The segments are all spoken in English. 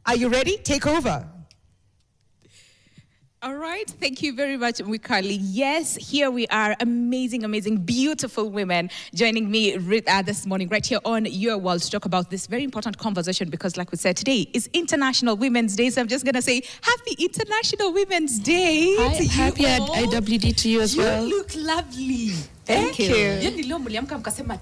Are you ready? Take over. All right. Thank you very much, Mwikali. Yes, here we are. Amazing, amazing, beautiful women joining me this morning right here on Your World to talk about this very important conversation because, like we said, today is International Women's Day. So I'm just going to say Happy International Women's Day to you Happy all. IWD to you as well. You look lovely. Thank you.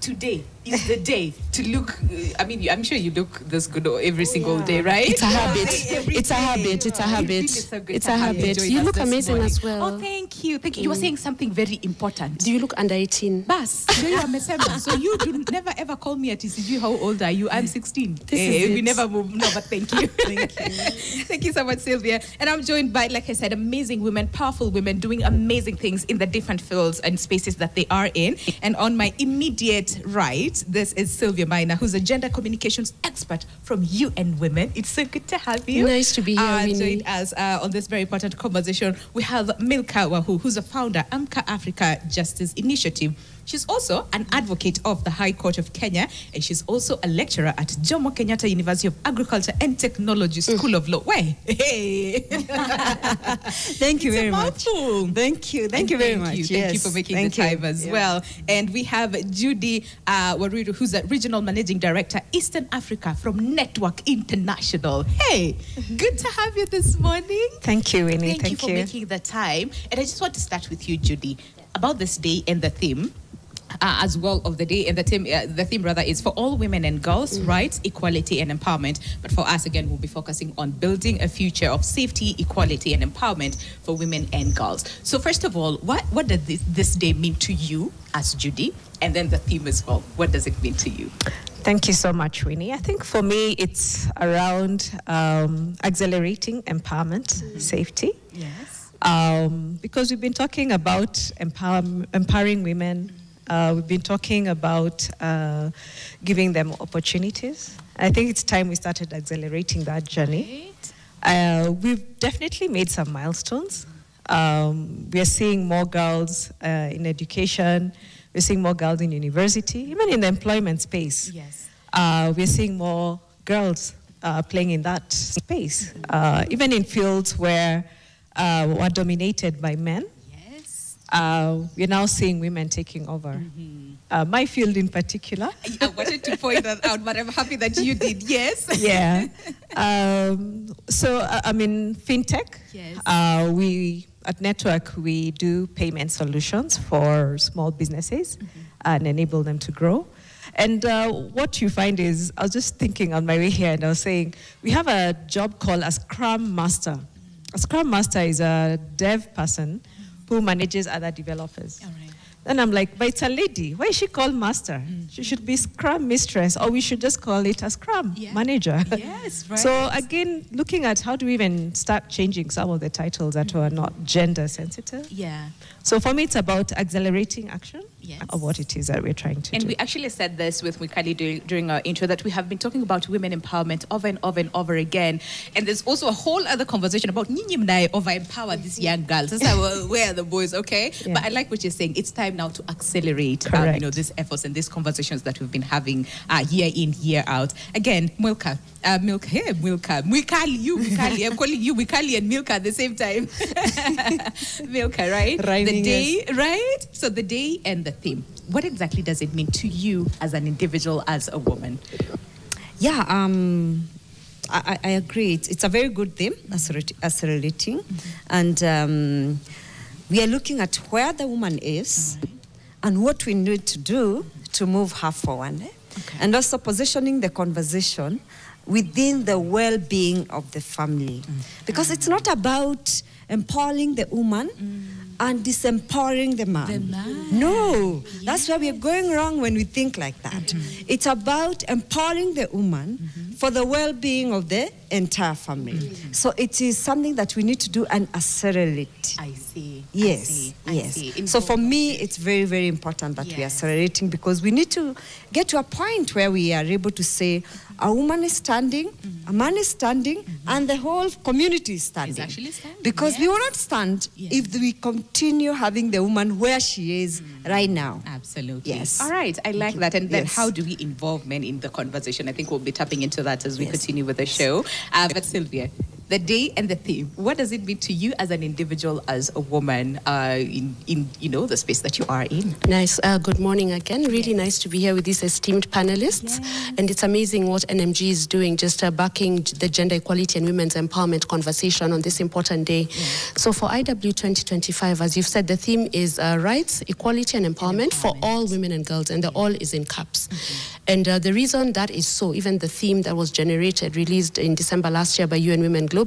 Today is the day to look. I mean, I'm sure you look this good every single day, right? It's a habit. It's a habit. It's a habit. It's a habit. You look amazing as well. Oh, thank you. Thank you. You were saying something very important. Do you look under 18? Bas, so you do never ever call me at TCG. How old are you? I'm 16. We never move. No, but thank you. Thank you. Thank you so much, Sylvia. And I'm joined by, like I said, amazing women, powerful women doing amazing things in the different fields and spaces that they are in. And on my immediate right, this is Sylvia Maina, who's a gender communications expert from UN Women. It's so good to have you. Nice to be here, Joined us on this very important conversation. We have Milka Wahu, who's a founder, Amka Africa Justice Initiative. She's also an advocate of the High Court of Kenya, and she's also a lecturer at Jomo Kenyatta University of Agriculture and Technology School of Law. Hey! Thank you very much. Thank you. Thank you very much. Thank you for making the time as well. And we have Judy Wariru, who's a Regional Managing Director, Eastern Africa from Network International. Hey! Good to have you this morning. Thank you, Winnie. Thank you for making the time. And I just want to start with you, Judy, about this day and the theme. As well of the day, and the theme rather is for all women and girls, rights, equality and empowerment. But for us, again, we'll be focusing on building a future of safety, equality and empowerment for women and girls. So first of all, what does this day mean to you as Judy? And then the theme as well, what does it mean to you? Thank you so much, Winnie. I think for me, it's around accelerating empowerment, safety. Yes. Because we've been talking about empowering women. We've been talking about giving them opportunities. I think it's time we started accelerating that journey. We've definitely made some milestones. We are seeing more girls in education. We're seeing more girls in university, even in the employment space. Yes. We're seeing more girls playing in that space, even in fields where were dominated by men. We're now seeing women taking over. My field in particular. I wanted to point that out, but I'm happy that you did. Yes. Yeah. So I'm in fintech. Yes. We at Network, we do payment solutions for small businesses and enable them to grow. And what you find is, I was just thinking on my way here, and I was saying, we have a job called a Scrum Master. A Scrum Master is a dev person who manages other developers. All right. Then I'm like, but it's a lady. Why is she called master? She should be Scrum Mistress, or we should just call it a Scrum Manager. Yes, right. So again, looking at how do we even start changing some of the titles that are not gender sensitive. Yeah. So for me, it's about accelerating action Yes. of what it is that we're trying to do. And we actually said this with Mwikali during our intro, that we have been talking about women empowerment over and over and over again. And there's also a whole other conversation about Nyinyi mnae over empower these young girls. That's how, where are the boys, okay? Yeah. But I like what you're saying. It's time now to accelerate these efforts and these conversations that we've been having year in, year out. Again, Mwikali, I'm calling you Mwikali and Milka at the same time. Milka, right? Rhyming, the day, right? So the day and the theme. What exactly does it mean to you as an individual, as a woman? Yeah, I agree. It's a very good theme, accelerating. And we are looking at where the woman is and what we need to do to move her forward. Okay. And also positioning the conversation within the well-being of the family. Because it's not about empowering the woman and disempowering the man. No, that's where we're going wrong when we think like that. It's about empowering the woman for the well-being of the entire family. So it is something that we need to do and accelerate. I see. Yes, yes. So for me, it's very, very important that we are accelerating, because we need to get to a point where we are able to say a woman is standing, a man is standing, and the whole community is standing. Is actually standing. Because we will not stand if we continue having the woman where she is right now. Absolutely. Yes. All right. I like that. And then how do we involve men in the conversation? I think we'll be tapping into that that as we continue with the show. But Sylvia, the day and the theme, what does it mean to you as an individual, as a woman, in the space that you are in? Nice. Good morning again. Really nice to be here with these esteemed panelists. Yes. And it's amazing what NMG is doing, just backing the gender equality and women's empowerment conversation on this important day. Yes. So for IW 2025, as you've said, the theme is rights, equality and empowerment for all women and girls, and the all is in caps. And the reason that is so, even the theme that was released in December last year by UN Women globally,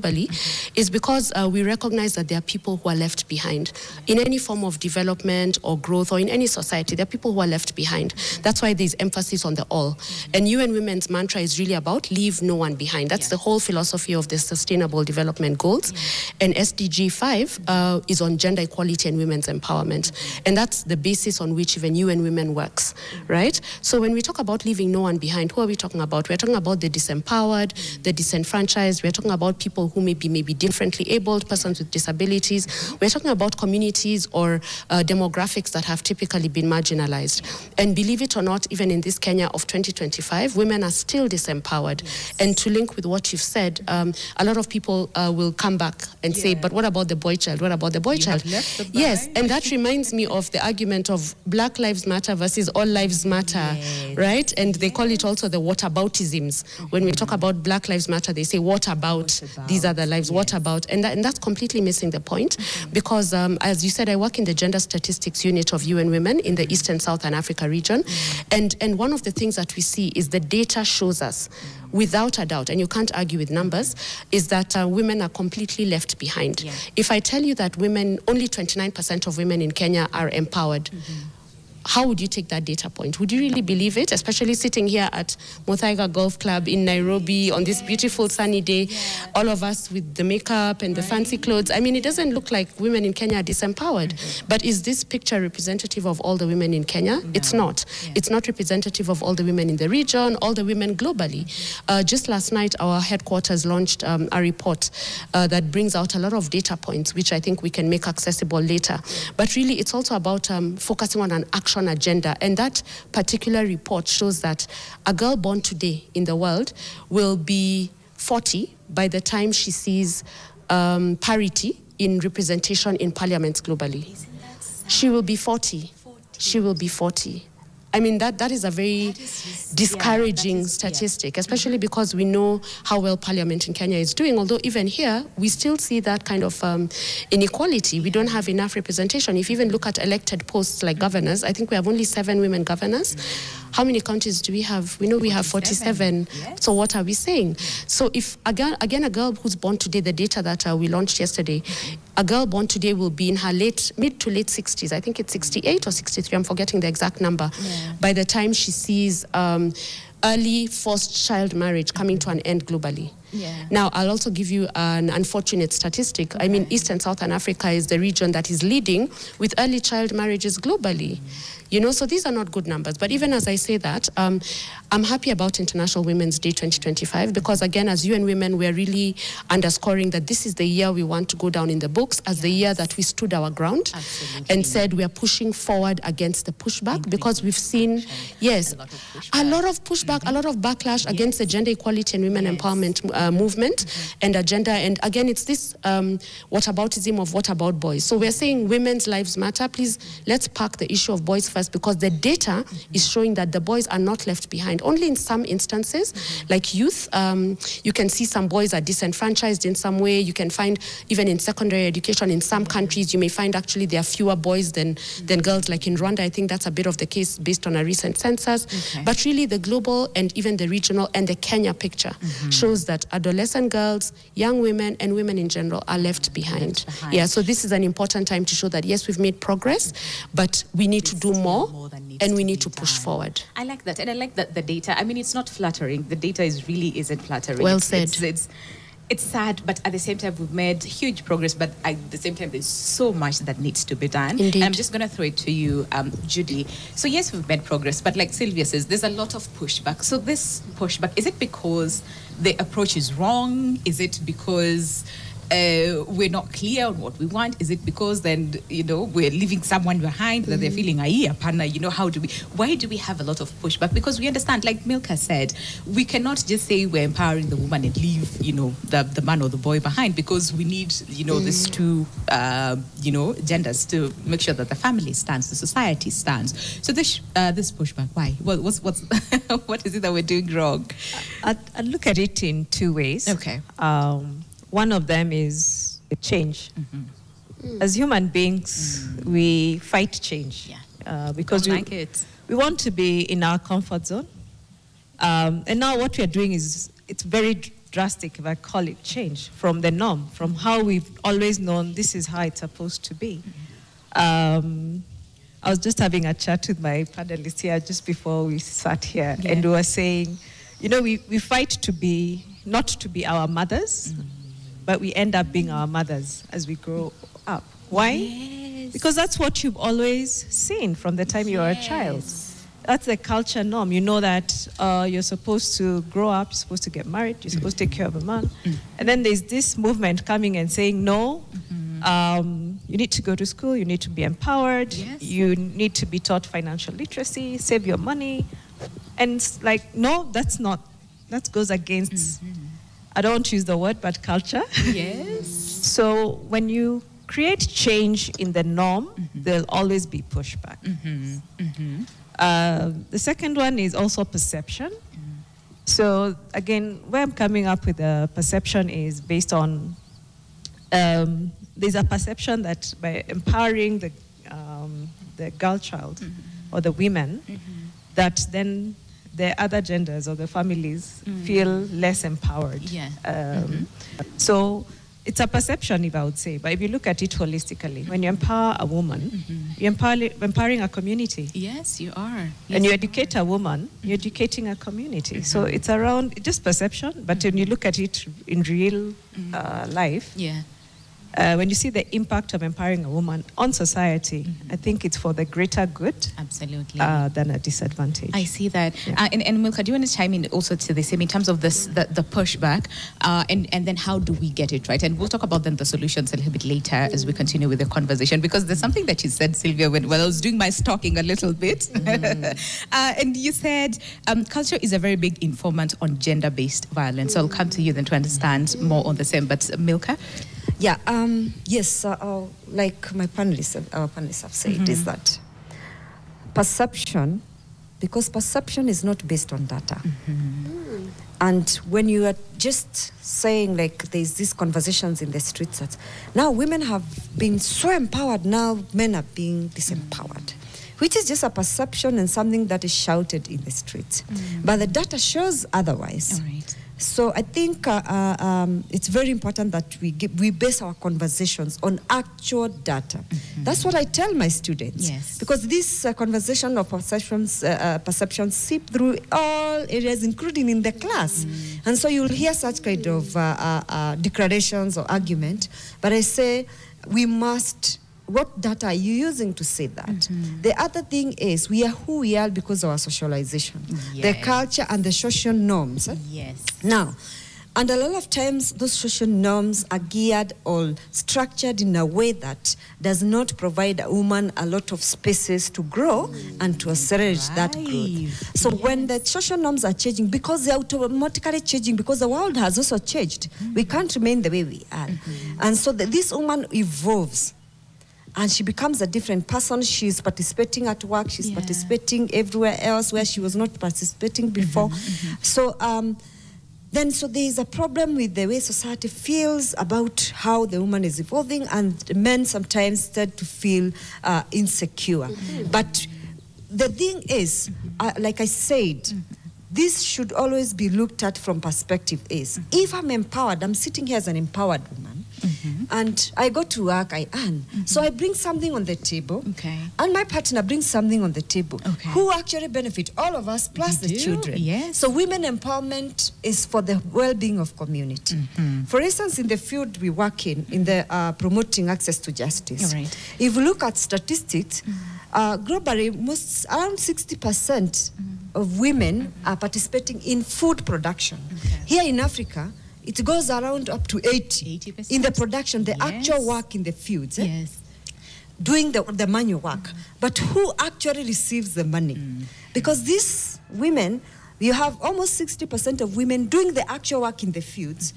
is because we recognize that there are people who are left behind. In any form of development or growth or in any society, there are people who are left behind. That's why there's emphasis on the all. And UN Women's mantra is really about leave no one behind. That's the whole philosophy of the Sustainable Development Goals. And SDG 5 is on gender equality and women's empowerment. And that's the basis on which even UN Women works, right? So when we talk about leaving no one behind, who are we talking about? We're talking about the disempowered, the disenfranchised. We're talking about people who may be differently abled, persons with disabilities. We're talking about communities or demographics that have typically been marginalized. And believe it or not, even in this Kenya of 2025, women are still disempowered. And to link with what you've said, a lot of people will come back and say, but what about the boy child? What about the boy child? Yes, and that reminds me of the argument of Black Lives Matter versus All Lives Matter, right? And they call it also the whataboutisms. When we talk about Black Lives Matter, they say, what about these other lives? What about? And that's completely missing the point, because as you said, I work in the gender statistics unit of UN Women in the East and Southern Africa region. And one of the things that we see is the data shows us, without a doubt, and you can't argue with numbers, is that women are completely left behind. If I tell you that women, only 29% of women in Kenya are empowered, how would you take that data point? Would you really believe it? Especially sitting here at Muthaiga Golf Club in Nairobi on this beautiful sunny day, all of us with the makeup and the fancy clothes. I mean, it doesn't look like women in Kenya are disempowered. But is this picture representative of all the women in Kenya? No. It's not. It's not representative of all the women in the region, all the women globally. Just last night, our headquarters launched a report that brings out a lot of data points, which I think we can make accessible later. But really, it's also about focusing on an action agenda, and that particular report shows that a girl born today in the world will be 40 by the time she sees parity in representation in parliaments globally. She will be 40. She will be 40. I mean, that is a very discouraging statistic, especially because we know how well Parliament in Kenya is doing. Although even here, we still see that kind of inequality. We don't have enough representation. If you even look at elected posts like governors, I think we have only 7 women governors. How many counties do we have? We know we have 47. Yes. So what are we saying? So if, again, a girl who's born today, the data that we launched yesterday, a girl born today will be in her mid to late 60s. I think it's 68 or 63. I'm forgetting the exact number. By the time she sees early forced child marriage coming to an end globally. Now, I'll also give you an unfortunate statistic. I mean, East and Southern Africa is the region that is leading with early child marriages globally. You know, so these are not good numbers. But even as I say that, I'm happy about International Women's Day 2025 because, again, as UN Women, we're really underscoring that this is the year we want to go down in the books as the year that we stood our ground and said we are pushing forward against the pushback because we've seen, a lot of pushback, a lot of backlash against the gender equality and women empowerment movement and agenda. And again, it's this whataboutism of what about boys. So we're saying women's lives matter. Please, let's park the issue of boys first because the data is showing that the boys are not left behind. Only in some instances, like youth, you can see some boys are disenfranchised in some way. You can find even in secondary education in some countries, you may find actually there are fewer boys than girls. Like in Rwanda, I think that's a bit of the case based on a recent census. But really the global and even the regional and the Kenya picture shows that adolescent girls, young women, and women in general are left behind. Yeah, so this is an important time to show that, yes, we've made progress, but we need to do more and we need to push forward. I like that. And I like that the data, I mean, it's not flattering. The data really isn't flattering. Well said. It's sad, but at the same time, we've made huge progress, but at the same time, there's so much that needs to be done. Indeed. And I'm just going to throw it to you, Judy. So yes, we've made progress, but like Sylvia says, there's a lot of pushback. So this pushback, is it because the approach is wrong? Is it because we're not clear on what we want? Is it because then, we're leaving someone behind that they're feeling, why do we have a lot of pushback? Because we understand, like Milka said, we cannot just say we're empowering the woman and leave, the man or the boy behind, because we need, these two, genders to make sure that the family stands, the society stands. So this pushback, why? What's what is it that we're doing wrong? I look at it in two ways. Okay. One of them is change. As human beings, we fight change. Because we want to be in our comfort zone. And now what we are doing it's very drastic, if I call it change, from the norm, from how we've always known this is how it's supposed to be. I was just having a chat with my panelists here just before we sat here, and we were saying, we fight not to be our mothers, but we end up being our mothers as we grow up. Why? Yes. Because that's what you've always seen from the time you were a child. That's the culture norm. You know that you're supposed to grow up, you're supposed to get married, you're supposed to take care of a man. And then there's this movement coming and saying, no, you need to go to school, you need to be empowered, you need to be taught financial literacy, save your money. And it's like, no, that goes against, I don't want to use the word, but culture. Yes. So when you create change in the norm, there'll always be pushback. The second one is also perception. So again, where I'm coming up with the perception is based on, there's a perception that by empowering the girl child or the women, that then the other genders or the families feel less empowered. So it's a perception, if I would say. But if you look at it holistically, when you empower a woman, you're empowering a community. Yes, you are. And you educate a woman, you're educating a community. So it's around just perception, but when you look at it in real life, when you see the impact of empowering a woman on society, I think it's for the greater good. Absolutely. Than a disadvantage. I see that. And Milka, do you want to chime in also to this, in terms of this, the pushback, and then how do we get it right? And we'll talk about then the solutions a little bit later as we continue with the conversation, because there's something that you said, Sylvia, when I was doing my stalking a little bit. And you said culture is a very big informant on gender-based violence. So I'll come to you then to understand more on the same. But Milka? Yeah, yes, like our panelists have said, is that perception, because perception is not based on data. And when you are just saying, like, there's these conversations in the streets that now women have been so empowered, now men are being disempowered, which is just a perception and something that is shouted in the streets. But the data shows otherwise. All right. So I think it's very important that we base our conversations on actual data. That's what I tell my students. Yes. Because this conversation of perceptions seep through all areas, including in the class. And so you'll hear such kind of declarations or argument. But I say we must... What data are you using to say that? The other thing is we are who we are because of our socialization, the culture and the social norms. Yes. Now, and a lot of times those social norms are geared or structured in a way that does not provide a woman a lot of spaces to grow and to accelerate that growth. So when the social norms are changing, because they're automatically changing, because the world has also changed, we can't remain the way we are. And so this woman evolves. And she becomes a different person. She's participating at work. She's participating everywhere else where she was not participating before. So so there is a problem with the way society feels about how the woman is evolving, and men sometimes start to feel insecure. But the thing is, like I said, this should always be looked at from perspective is, if I'm empowered, I'm sitting here as an empowered woman, and I go to work, I earn. So I bring something on the table, and my partner brings something on the table. Who actually benefit? All of us, plus the children. Yes. So women empowerment is for the well-being of community. For instance, in the field we work in the promoting access to justice, if we look at statistics, globally, around 60% of women are participating in food production. Here in Africa, it goes around up to 80% in the production, the actual work in the fields. Yes. Doing the manual work. But who actually receives the money? Because these women, you have almost 60% of women doing the actual work in the fields,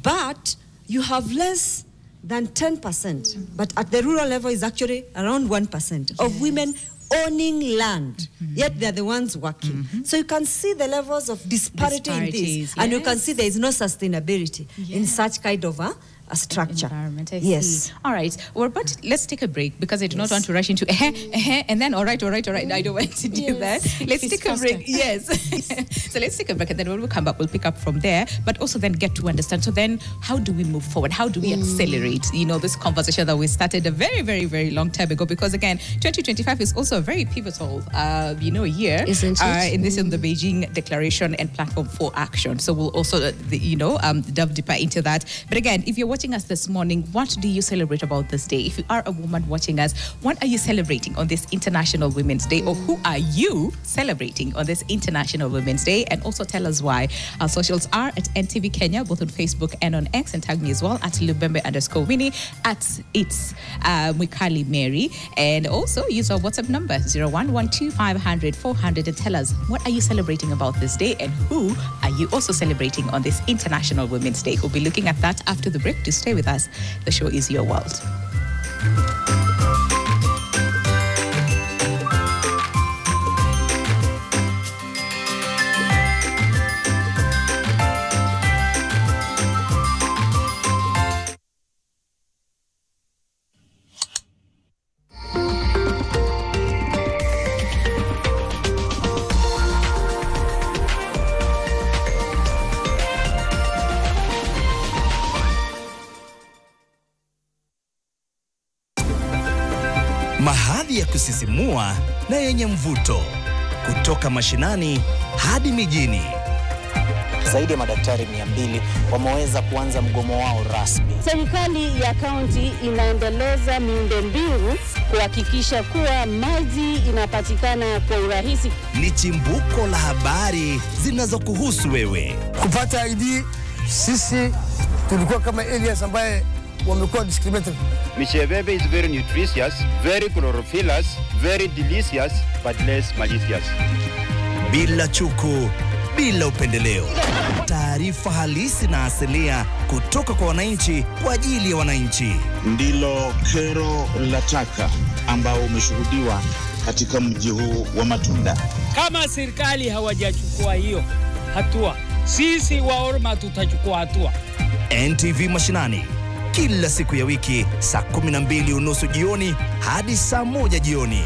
but you have less than 10%. But at the rural level is actually around 1% of women owning land, yet they're the ones working. So you can see the levels of disparity in this, and you can see there is no sustainability in such kind of a structure. Environment, Yes. See. All right. Well, but let's take a break because I do not want to rush into and then all right. I don't want to do that. Let's take a break. Yes. So let's take a break, and then when we come back, we'll pick up from there. But also then get to understand. So then, how do we move forward? How do we accelerate? This conversation that we started a very, very, very long time ago. Because again, 2025 is also a very pivotal, year. Isn't it? In the Beijing Declaration and Platform for Action. So we'll also, delve deeper into that. But again, if you're watching us this morning, what do you celebrate about this day? If you are a woman watching us, what are you celebrating on this International Women's Day? Or who are you celebrating on this International Women's Day? And also tell us why. Our socials are at NTV Kenya, both on Facebook and on X, and tag me as well at Lubembe_Winnie, at it's Mwikali Mary. And also use our WhatsApp number 0112500400 and tell us what are you celebrating about this day and who are you also celebrating on this International Women's Day. We'll be looking at that after the break. To stay with us. The show is Your World. Mahali ya kusisimua na yenye mvuto. Kutoka mashinani hadi mijini. Zaidi ya madaktari 200 wameweza kuanza mgomo wao rasmi. Serikali ya kaunti inaendeleza miundombinu kuhakikisha kuwa maji inapatikana kwa urahisi. Ni chimbuko la habari zinazokuhusu wewe. Kupata ID, sisi tulikuwa kama alias ambaye wamekuwa discriminated. Michebebe is very nutritious, very chlorophyllous, very delicious, but less malicious. Bila chuku, bila upendeleo. Taarifa halisi na asilia kutoka kwa wananchi kwa ajili ya wananchi. Ndilo kero la taka ambao umeshuhudiwa katika mji huu wa matunda. Kama serikali hawajachukua hiyo hatua, sisi wa Orma tutachukua hatua. NTV Mashinani. Kila siku ya wiki saa 12:30 jioni hadi saa 1 jioni.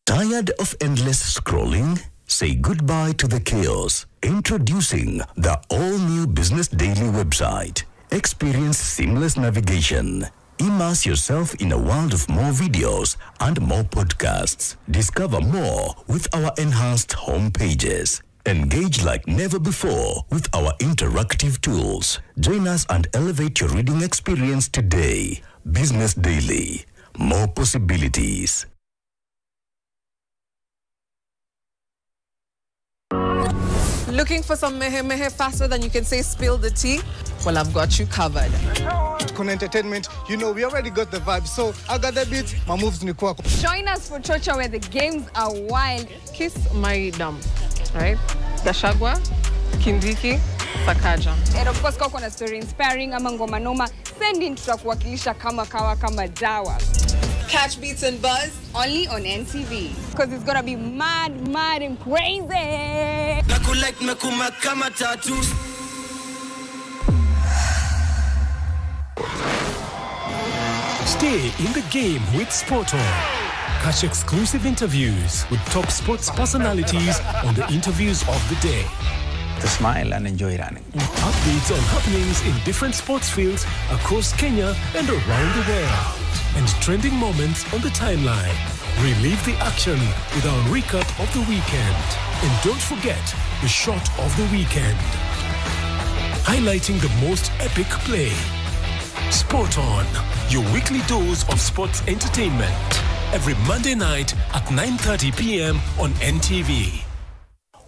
Tired of endless scrolling? Say goodbye to the chaos. Introducing the all-new Business Daily website. Experience seamless navigation. Immerse yourself in a world of more videos and more podcasts. Discover more with our enhanced home pages. Engage like never before with our interactive tools. Join us and elevate your reading experience today. Business Daily. More possibilities. Looking for some mehe faster than you can say spill the tea? Well, I've got you covered. Con Entertainment, we already got the vibe. So I got the beat, my moves ni kwako. Join us for Chocha where the games are wild. Kiss my dumb, right? Gachagua, Kindiki, Sakaja. And of course, kama kuna story inspiring ama ngoma noma, send in tutakuwakilisha kama kawa kama dawa. Catch Beats and Buzz only on NTV. Because it's gonna be mad and crazy. Stay in the game with Sport On. Catch exclusive interviews with top sports personalities on the interviews of the day. To smile and enjoy running. Updates on happenings in different sports fields across Kenya and around the world. And trending moments on the timeline. Relive the action with our recap of the weekend. And don't forget the shot of the weekend. Highlighting the most epic play. Sport On, your weekly dose of sports entertainment. Every Monday night at 9:30 p.m. on NTV.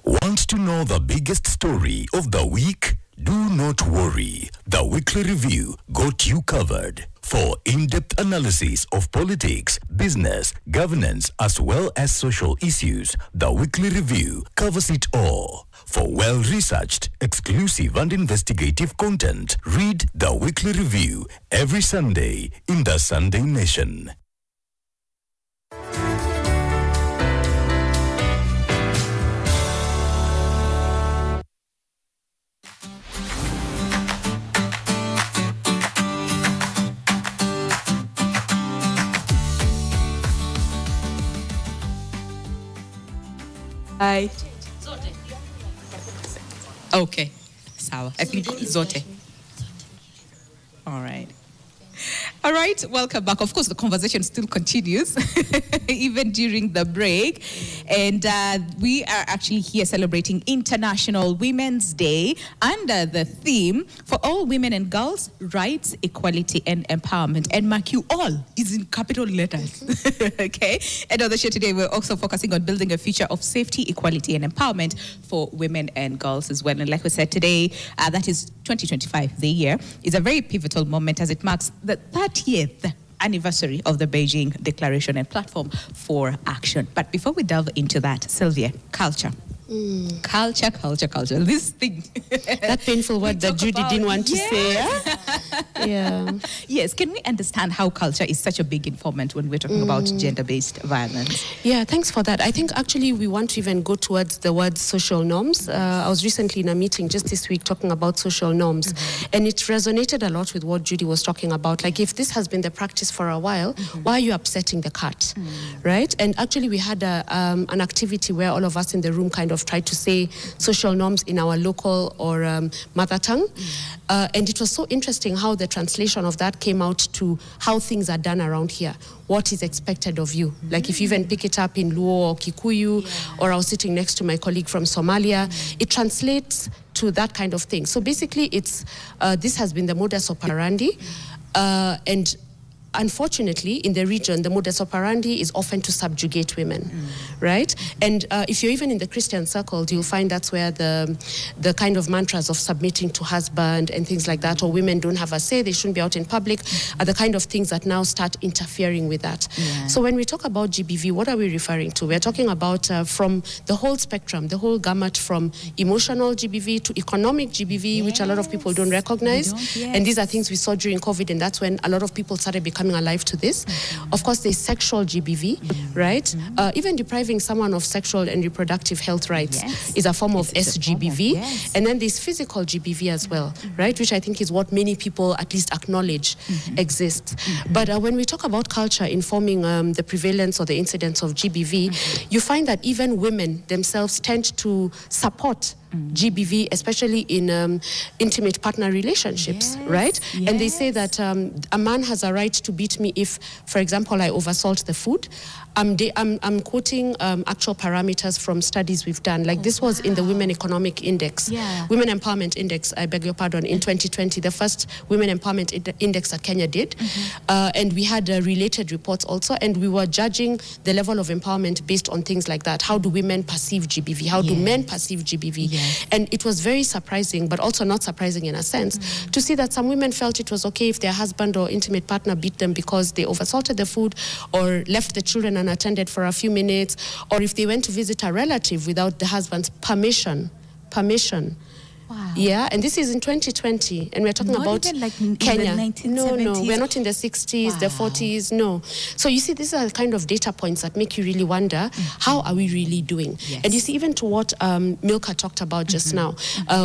Want to know the biggest story of the week? Do not worry. The Weekly Review got you covered. For in-depth analysis of politics, business, governance, as well as social issues, the Weekly Review covers it all. For well-researched, exclusive and investigative content, read the Weekly Review every Sunday in the Sunday Nation. Hi. Okay. Sawa. I think zote. All right. All right, welcome back. Of course, the conversation still continues, even during the break. And we are actually here celebrating International Women's Day under the theme, for all women and girls, rights, equality, and empowerment. And mark you all is in capital letters. Okay? And on the show today, we're also focusing on building a future of safety, equality, and empowerment for women and girls as well. And like we said today, that is 2025, the year, is a very pivotal moment as it marks the 30th anniversary of the Beijing Declaration and Platform for Action. But before we delve into that, Sylvia, culture. Culture. This thing. That painful word that Judy didn't want to say. Yeah. Yes. Can we understand how culture is such a big informant when we're talking about gender-based violence? Yeah, thanks for that. I think actually we want to even go towards the word social norms. I was recently in a meeting just this week talking about social norms, and it resonated a lot with what Judy was talking about. Like, if this has been the practice for a while, why are you upsetting the cat, right? And actually we had an activity where all of us in the room kind of tried to say social norms in our local or mother tongue. And it was so interesting how the translation of that came out to how things are done around here. What is expected of you. Like if you even pick it up in Luo or Kikuyu, or I was sitting next to my colleague from Somalia, it translates to that kind of thing. So basically it's, this has been the modus operandi. And unfortunately, in the region, the modus operandi is often to subjugate women, right? And if you're even in the Christian circles, you'll find that's where the kind of mantras of submitting to husband and things like that, or women don't have a say, they shouldn't be out in public, are the kind of things that now start interfering with that. So when we talk about GBV, what are we referring to? We're talking about from the whole spectrum, the whole gamut, from emotional GBV to economic GBV, which a lot of people don't recognize. And these are things we saw during COVID, and that's when a lot of people started becoming alive to this. Of course, there's sexual GBV, right? Even depriving someone of sexual and reproductive health rights is a form of SGBV. And then there's physical GBV as well, right? Which I think is what many people at least acknowledge exists. But when we talk about culture informing the prevalence or the incidence of GBV, you find that even women themselves tend to support GBV, especially in intimate partner relationships, right? And they say that a man has a right to beat me if, for example, I oversalt the food. I'm quoting actual parameters from studies we've done. Like this was in the Women Economic Index, Women Empowerment Index, I beg your pardon, in 2020, the first Women Empowerment Index that Kenya did. And we had related reports also, and we were judging the level of empowerment based on things like that. How do women perceive GBV? How do men perceive GBV? And it was very surprising, but also not surprising in a sense, to see that some women felt it was okay if their husband or intimate partner beat them because they oversalted the food or left the children unattended for a few minutes, or if they went to visit a relative without the husband's permission. Yeah, and this is in 2020, and we're talking about like Kenya. In the 1970s. No, we're not in the 60s, the 40s, no. So you see, these are the kind of data points that make you really wonder, how are we really doing? And you see, even to what Milka talked about just now,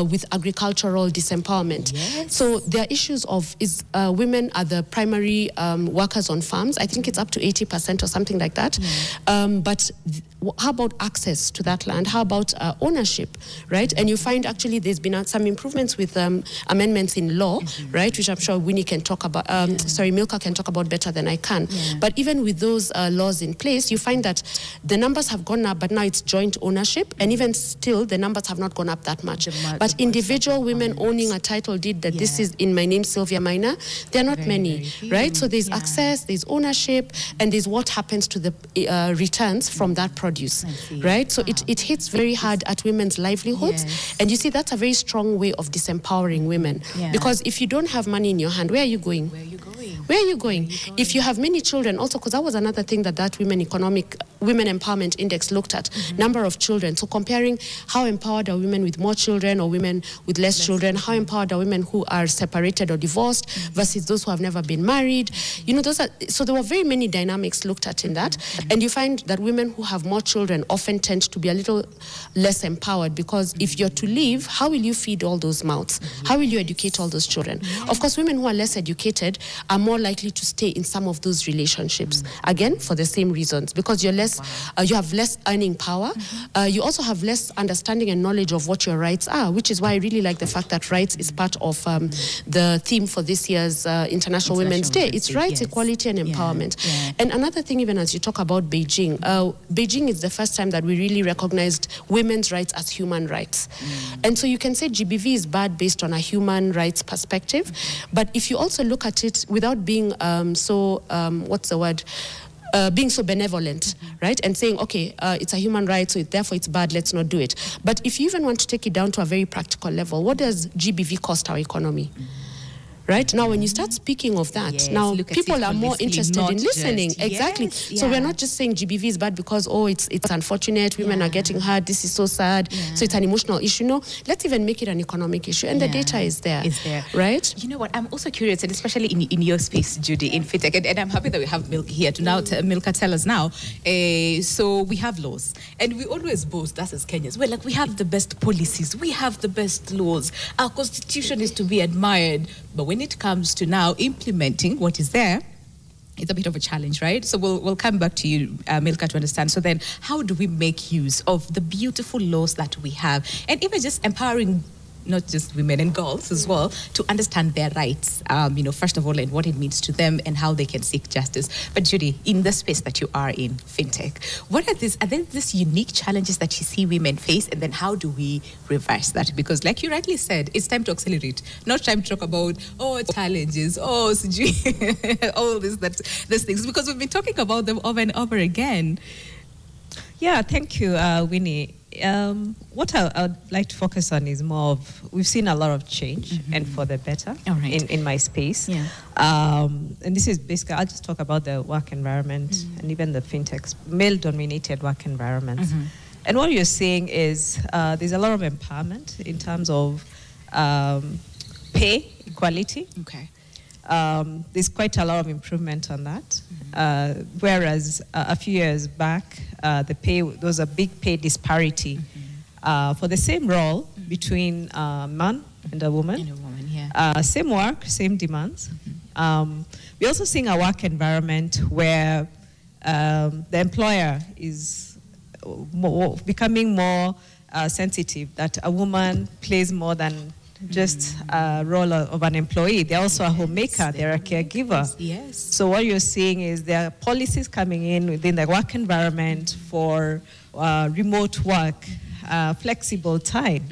with agricultural disempowerment. So there are issues of, women are the primary workers on farms. I think it's up to 80% or something like that. But how about access to that land? How about ownership, right? And you find actually there's been some improvements with amendments in law, right, which I'm sure Winnie can talk about, Milka can talk about better than I can. But even with those laws in place, you find that the numbers have gone up, but now it's joint ownership, and even still, the numbers have not gone up that much. But individual women owning a title deed that this is in my name, Sylvia Minor, there are not many, right? So there's access, there's ownership, and there's what happens to the returns from that produce, right? So it hits very hard at women's livelihoods, and you see that's a very strong way of disempowering women, because if you don't have money in your hand, where are you going? Where are you going? If you have many children, also, because that was another thing that Women Empowerment Index looked at, number of children. So comparing how empowered are women with more children or women with less children, how empowered are women who are separated or divorced versus those who have never been married. You know, so there were very many dynamics looked at in that. And you find that women who have more children often tend to be a little less empowered, because if you're to leave, how will you feed all those mouths? How will you educate all those children? Of course, women who are less educated are more likely to stay in some of those relationships, again, for the same reasons, because you're less, you have less earning power. You also have less understanding and knowledge of what your rights are, which is why I really like the fact that rights is part of the theme for this year's International Women's Day. It's rights, equality, and empowerment. And another thing, even as you talk about Beijing, Beijing is the first time that we really recognized women's rights as human rights. And so you can say GBV is bad based on a human rights perspective, but if you also look at it without being being so benevolent, right? And saying, okay, it's a human right, so therefore it's bad, let's not do it. But if you even want to take it down to a very practical level, what does GBV cost our economy? Right? Now, when you start speaking of that, now people are more interested in listening. Exactly. So we're not just saying GBV is bad because, oh, it's unfortunate, women are getting hurt, this is so sad, so it's an emotional issue. No, let's even make it an economic issue. And the data is there. Right? You know what? I'm also curious, and especially in your space, Judy, in FinTech, and I'm happy that we have Milka here to now Milka tell us now. So we have laws, and we always boast us as Kenyans. We're like, we have the best policies, we have the best laws. Our constitution is to be admired, but when it comes to now implementing what is there, it's a bit of a challenge, right? So we'll come back to you, Milka, to understand. So then, how do we make use of the beautiful laws that we have, and even just empowering not just women and girls as well, to understand their rights, you know, first of all, and what it means to them and how they can seek justice. But Judy, in the space that you are in, FinTech, what are there these unique challenges that you see women face, and then how do we reverse that? Because like you rightly said, it's time to accelerate, not time to talk about, oh, challenges, oh, all these things, because we've been talking about them over and over again. Yeah, thank you, Winnie. What I'd like to focus on is more of, we've seen a lot of change and for the better in my space. And this is basically, I'll just talk about the work environment and even the FinTech's male-dominated work environment. And what you're seeing is there's a lot of empowerment in terms of pay equality. There's quite a lot of improvement on that. Whereas a few years back, there was a big pay disparity for the same role between a man and a woman. Same work, same demands. We're also seeing a work environment where the employer is becoming more sensitive, that a woman plays more than just a role of an employee. They're also a homemaker, they're a caregiver. So what you're seeing is there are policies coming in within the work environment for remote work, flexible time.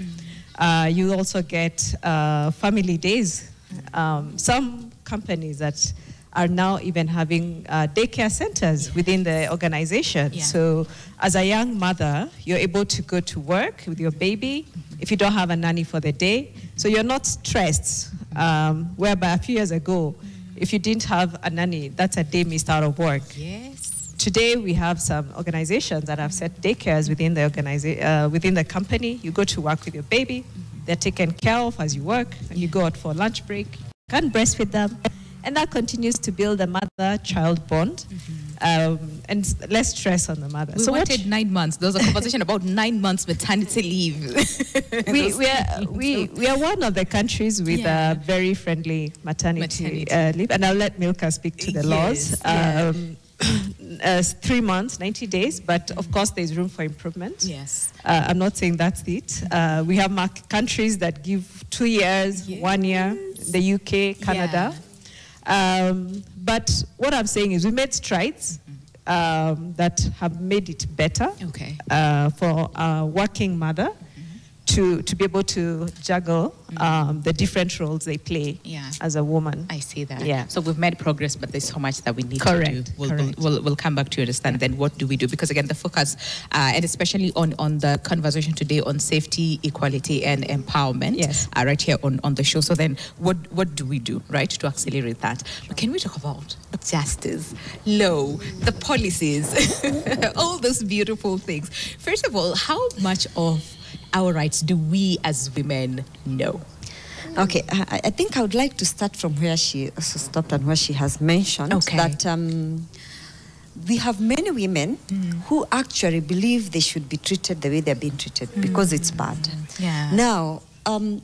You also get family days. Some companies that are now even having daycare centers within the organization. So as a young mother, you're able to go to work with your baby if you don't have a nanny for the day. So you're not stressed, whereby a few years ago, if you didn't have a nanny, that's a day missed out of work. Today, we have some organizations that have set daycares within the company. You go to work with your baby, they're taken care of as you work, and you go out for lunch break. You can breastfeed them. And that continues to build a mother-child bond, and less stress on the mother. We wanted 9 months. There was a conversation about 9 months maternity leave. we are one of the countries with a very friendly maternity leave, and I'll let Milka speak to the laws. 3 months, 90 days, but of course there's room for improvement. Yes. I'm not saying that's it. We have countries that give 2 years, 1 year, the UK, Canada. But what I'm saying is we made strides that have made it better for a working mother to be able to juggle the different roles they play as a woman. I see that. Yeah. So we've made progress, but there's so much that we need to do. We'll come back to understand then what do we do, because again the focus and especially on the conversation today on safety, equality and empowerment right here on the show. So then what do we do, right, to accelerate that? But can we talk about justice, law, the policies, all those beautiful things? First of all, how much of our rights do we as women know? Okay, I think I would like to start from where she also stopped and where she has mentioned that we have many women who actually believe they should be treated the way they're being treated because it's bad. Now,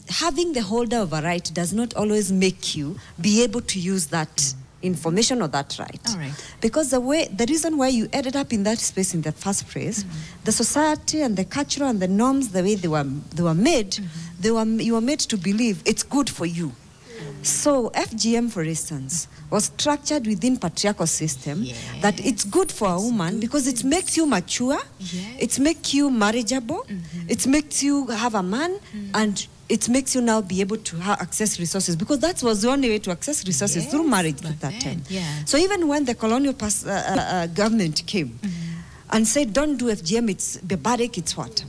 having the holder of a right does not always make you be able to use that information or that right. Because the reason why you ended up in that space in the first place, the society and the culture and the norms, the way they were made, you were made to believe it's good for you. So FGM, for instance, was structured within patriarchal system that it's good for a woman because it makes you mature, it makes you marriageable, it makes you have a man, and it makes you now be able to access resources, because that was the only way to access resources, through marriage at that time. So even when the colonial government came and said, don't do FGM, it's barbaric, it's what?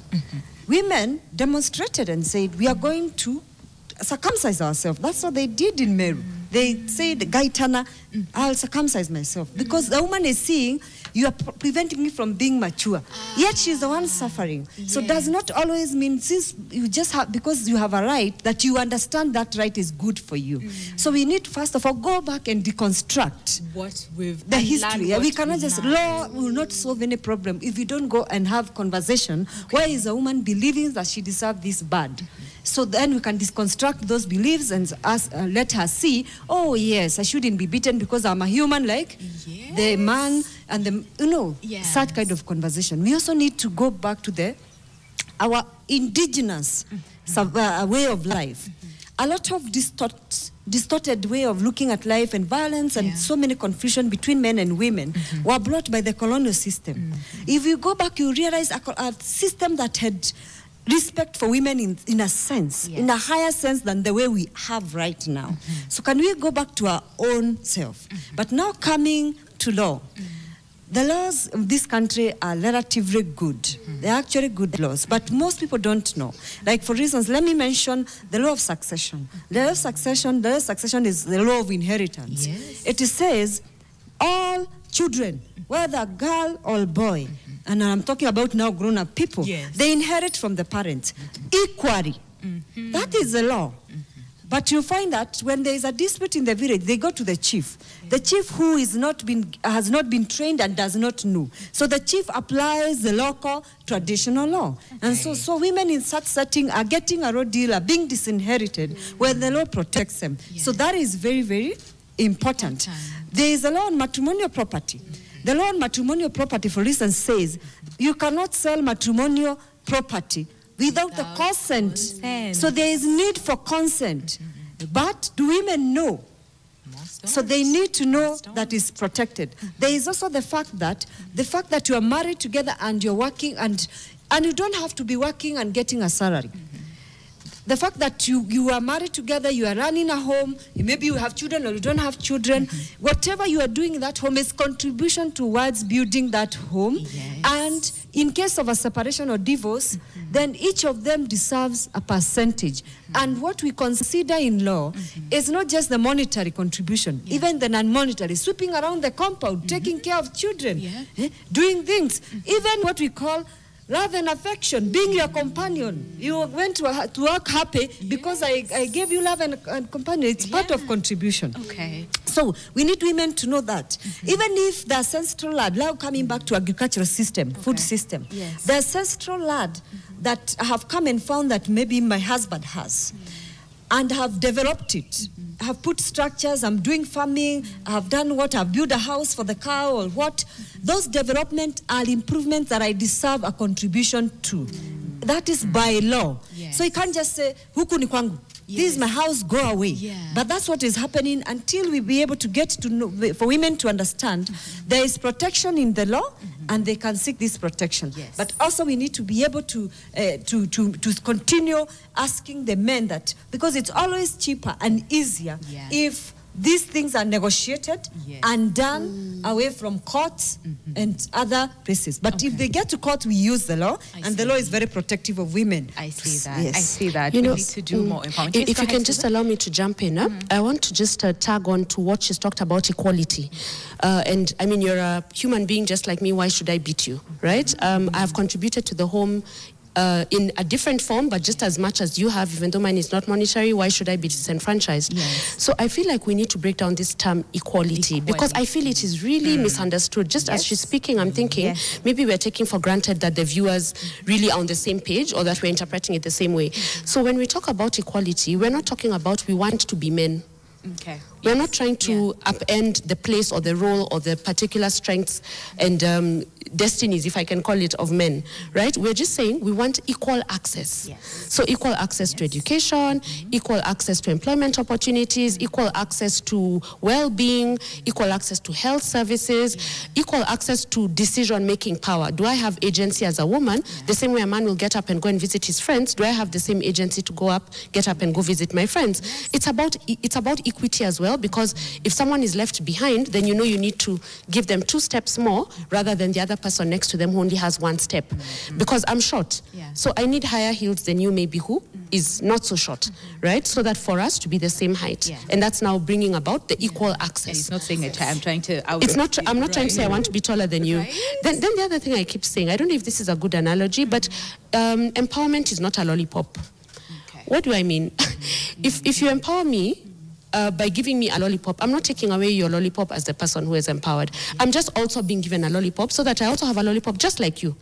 Women demonstrated and said, we are going to circumcise ourselves. That's what they did in Meru. They said, Gaitana, I'll circumcise myself. Because the woman is seeing, you are preventing me from being mature. Yet she's the one suffering. So does not always mean, since you just have, because you have a right, that you understand that right is good for you. So we need, first of all, go back and deconstruct what we've the history. We cannot just, law will not solve any problem if you don't go and have conversation. Why is a woman believing that she deserves this bad? So then we can deconstruct those beliefs and let her see, oh yes, I shouldn't be beaten because I'm a human like the man and the, such kind of conversation. We also need to go back to our indigenous way of life. A lot of distorted way of looking at life and violence and so many confusion between men and women were brought by the colonial system. If you go back, you realize a system that had respect for women in a sense, in a higher sense than the way we have right now. So can we go back to our own self? But now coming to law, the laws of this country are relatively good. They're actually good laws, but most people don't know. Like, for instance, let me mention the law of succession. The law of succession is the law of inheritance. It says all children, whether girl or boy, and I'm talking about now grown-up people, they inherit from the parents equally. That is the law. But you find that when there is a dispute in the village, they go to the chief. The chief who has not been trained and does not know. So the chief applies the local traditional law. And so women in such setting are getting a raw deal, are being disinherited, where the law protects them. So that is very, very important. There is a law on matrimonial property. The law on matrimonial property, for instance, says you cannot sell matrimonial property without the consent. So there is need for consent. But do women know? So they need to know that is protected. There is also the fact that you are married together and you're working and you don't have to be working and getting a salary. The fact that you are married together, you are running a home, maybe you have children or you don't have children, whatever you are doing in that home is contribution towards building that home. And in case of a separation or divorce, then each of them deserves a percentage. And what we consider in law is not just the monetary contribution, even the non-monetary, sweeping around the compound, taking care of children, doing things, even what we call love and affection, being your companion. You went to work happy because I gave you love and companion. It's part of contribution. So we need women to know that. Even if the ancestral land, now coming back to agricultural system, food system, the ancestral land that I have come and found that maybe my husband has, and have developed it. I have put structures, I'm doing farming, I have done what, I've built a house for the cow or what. Those development are improvements that I deserve a contribution to. That is by law. Yes. So you can't just say, huku ni kwangu. Yes. This is my house, go away. Yeah. But that's what is happening until we be able to get to know, for women to understand there is protection in the law and they can seek this protection. Yes. But also we need to be able to continue asking the men that, because it's always cheaper and easier if these things are negotiated and done away from courts and other places. But if they get to court, we use the law, and the law is very protective of women. I see that. Yes. I see that. You we know, need to do more empowerment. If you can just allow me to jump in, I want to just tag on to what she's talked about, equality. And I mean, you're a human being just like me. Why should I beat you, right? I have contributed to the home in a different form, but just as much as you have, even though mine is not monetary, why should I be disenfranchised? Yes. So I feel like we need to break down this term equality, because I feel it is really misunderstood. Just as she's speaking, I'm thinking maybe we're taking for granted that the viewers really are on the same page or that we're interpreting it the same way. So when we talk about equality, we're not talking about we want to be men. Okay. We're not trying to upend the place or the role or the particular strengths and destinies, if I can call it, of men, right? We're just saying we want equal access. Yes. So equal access to education, equal access to employment opportunities, equal access to well-being, equal access to health services, equal access to decision-making power. Do I have agency as a woman? The same way a man will get up and go and visit his friends, do I have the same agency to get up and go visit my friends? It's about equity as well, because if someone is left behind, then you know you need to give them 2 steps more rather than the other person next to them who only has 1 step. Because I'm short, so I need higher heels than you maybe who is not so short, right? So that for us to be the same height. And that's now bringing about the equal access. And it's not saying I'm trying to... I'm not trying to say I want to be taller than you. Then the other thing I keep saying, I don't know if this is a good analogy, but empowerment is not a lollipop. What do I mean? If you empower me, by giving me a lollipop, I'm not taking away your lollipop as the person who is empowered. I'm just also being given a lollipop so that I also have a lollipop just like you,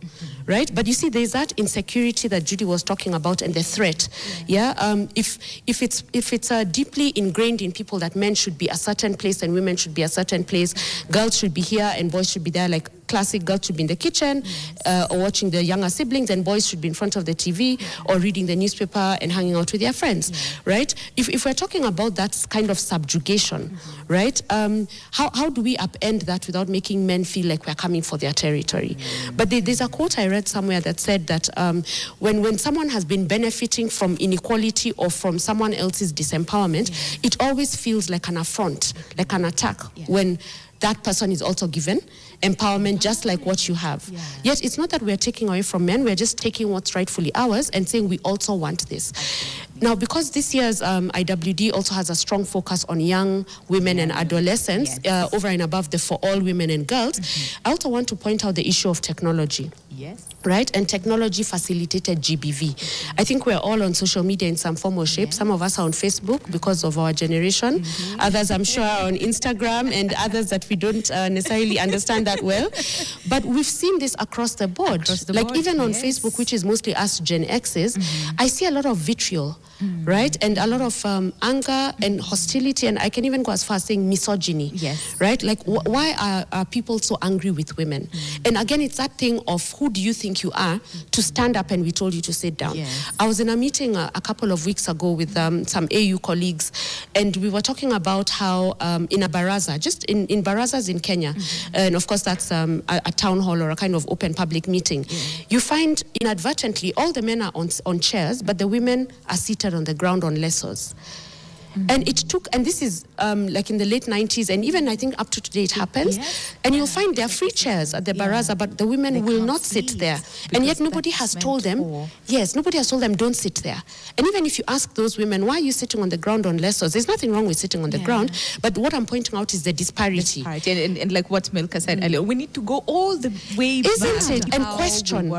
right? But you see, there's that insecurity that Judy was talking about and the threat. If it's deeply ingrained in people that men should be a certain place and women should be a certain place, girls should be here and boys should be there, like classic, girls should be in the kitchen or watching the younger siblings, and boys should be in front of the TV or reading the newspaper and hanging out with their friends, right? If we're talking about that kind of subjugation, right? How do we upend that without making men feel like we're coming for their territory? But there's a quote I read somewhere that said that when someone has been benefiting from inequality or from someone else's disempowerment, it always feels like an affront, like an attack when that person is also given empowerment just like what you have. Yet it's not that we're taking away from men, we're just taking what's rightfully ours and saying we also want this. Now, because this year's IWD also has a strong focus on young women and adolescents, over and above the For All Women and Girls, I also want to point out the issue of technology. Right? And technology facilitated GBV. I think we're all on social media in some form or shape. Some of us are on Facebook because of our generation. Others, I'm sure, are on Instagram, and others that we don't necessarily understand that well. But we've seen this across the board. Even on Facebook, which is mostly us Gen Xs, I see a lot of vitriol, right? And a lot of anger and hostility, and I can even go as far as saying misogyny, right? Like, why are people so angry with women? And again, it's that thing of who do you think you are to stand up and we told you to sit down. I was in a meeting a couple of weeks ago with some AU colleagues, and we were talking about how in a baraza, just in barazas in Kenya, and of course that's a town hall or a kind of open public meeting, you find inadvertently all the men are on chairs, but the women are seated on the ground on lessos. And it took, and this is like in the late 90s, and even I think up to today it happens, and you'll find there are free chairs at the baraza, but the women will not sit there. And yet nobody has told them, nobody has told them don't sit there. And even if you ask those women, why are you sitting on the ground on lessos? There's nothing wrong with sitting on the ground, but what I'm pointing out is the disparity. And like what Milka said earlier, we need to go all the way back. Isn't it? And question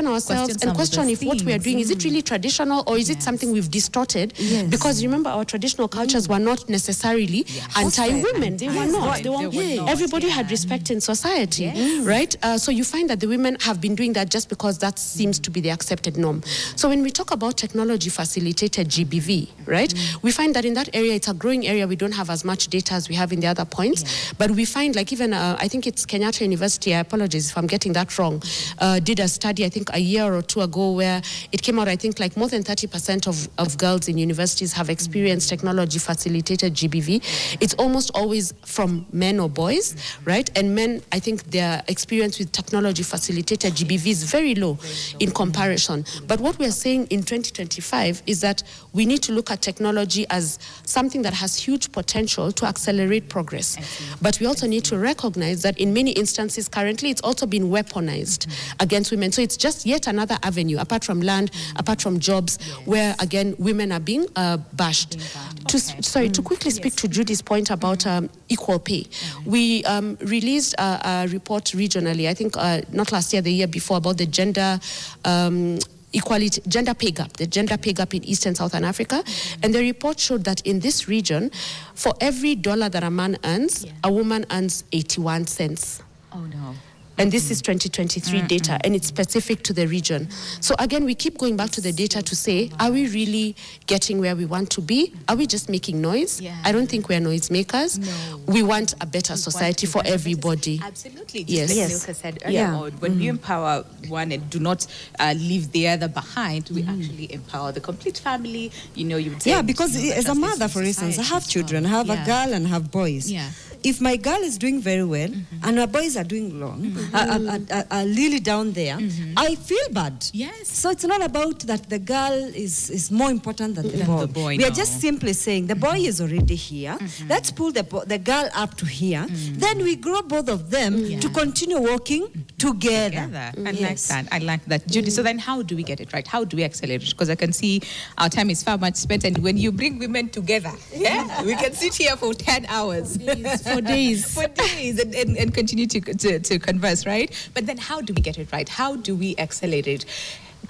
ourselves, and question if what we are doing, is it really traditional or is it something we've distorted? Because remember, our traditional cultures were not necessarily anti-women. They were not. They were, everybody had respect in society, right? So you find that the women have been doing that just because that seems to be the accepted norm. So when we talk about technology-facilitated GBV, right, we find that in that area, it's a growing area. We don't have as much data as we have in the other points, but we find like even, I think it's Kenyatta University, I apologize if I'm getting that wrong, did a study, I think a year or two ago, where it came out, I think like more than 30% of girls in universities have experienced technology-facilitated GBV. It's almost always from men or boys, right? And men, I think their experience with technology-facilitated GBV is very low in comparison. But what we are saying in 2025 is that we need to look at technology as something that has huge potential to accelerate progress. But we also need to recognize that in many instances currently it's also been weaponized against women. So it's just yet another avenue, apart from land, apart from jobs, where again women are being bashed. To quickly speak to Judy's point about equal pay, we released a report regionally, I think not last year, the year before, about the gender equality, gender pay gap in East and Southern Africa. And the report showed that in this region, for every dollar that a man earns, a woman earns 81 cents. Oh no. And this is 2023 data, and it's specific to the region. So again, we keep going back to the data to say, are we really getting where we want to be? Are we just making noise? I don't think we're noisemakers. No. We want a better society for everybody. Absolutely. Yes. Just like Milka said earlier on, when we empower one and do not leave the other behind, we actually empower the complete family. You know, you would say, because as a mother, for instance, I have children. I have a girl and I have boys. If my girl is doing very well and my boys are doing wrong, are really down there, I feel bad. So it's not about that the girl is more important than the boy. We are just simply saying the boy is already here. Let's pull the girl up to here. Then we grow both of them to continue working together. I like that. I like that. Judy, so then how do we get it right? How do we accelerate? Because I can see our time is far much spent, and when you bring women together, we can sit here for 10 hours. For days. And continue to converse, right? But then how do we get it right? How do we accelerate?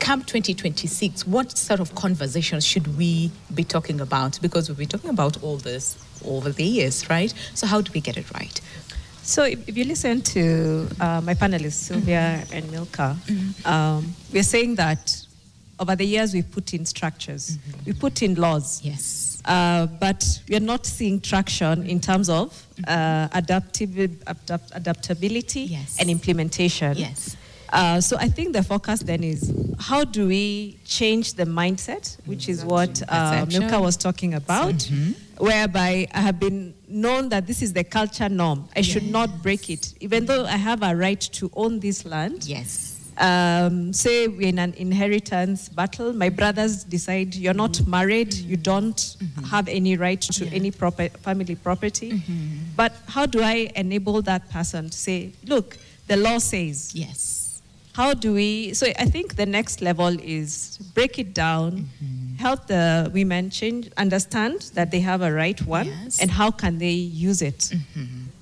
Come 2026, what sort of conversations should we be talking about? Because we've been talking about all this over the years, right? So how do we get it right? So if you listen to my panelists, Sylvia and Milka, we're saying that over the years we've put in structures, we put in laws. But we are not seeing traction in terms of adaptability and implementation. So I think the focus then is how do we change the mindset, which is what Milka was talking about, whereby I have been known that this is the culture norm. I should not break it, even though I have a right to own this land. Say we're in an inheritance battle, my brothers decide you're not married, you don't have any right to any family property. But how do I enable that person to say, look, the law says. How do we, so I think the next level is break it down, help the women understand that they have a right one, and how can they use it